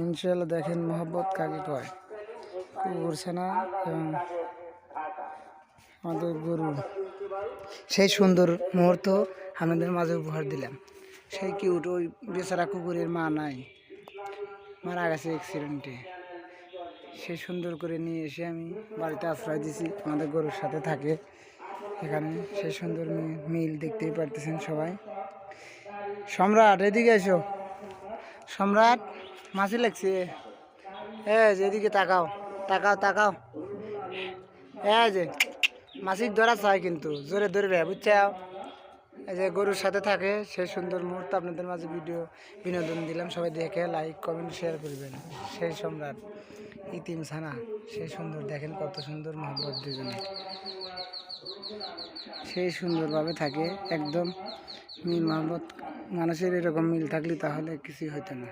ইনশাআল্লাহ দেখেন মোহাব্বত কাকে কয়। কুকুর ছানা এবং আমাদের গরু, সেই সুন্দর মুহূর্ত আমাদের মাঝে উপহার দিলাম। সেই কিউট, ওই বেচারা কুকুরের মা নাই, মারা গেছে অ্যাক্সিডেন্টে। সে সুন্দর করে নিয়ে এসে আমি বাড়িতে আশ্রয় দিছি, আমাদের গরুর সাথে থাকে এখানে। সেই সুন্দর মিল দেখতেই পারতেছেন সবাই। সম্রাট এদিকে এসো, সম্রাট মাছি লাগছে। হ্যাঁ যে এদিকে তাকাও, তাকাও তাকাও। হ্যাঁ যে মাছির ধরা চাই, কিন্তু জোরে ধরবে, বুঝছাও। এই যে গরুর সাথে থাকে, সেই সুন্দর মুহূর্ত আপনাদের মাঝে বিনোদন দিলাম। সবাই দেখে লাইক কমেন্ট শেয়ার করবেন। সেই সম্রাট ইতিম ছানা, সেই সুন্দর দেখেন কত সুন্দর মহব্বত দুজনে, সেই সুন্দরভাবে থাকে একদম মিল মহব্বত। মানুষের এরকম মিল থাকলে তাহলে কিছুই হতো না।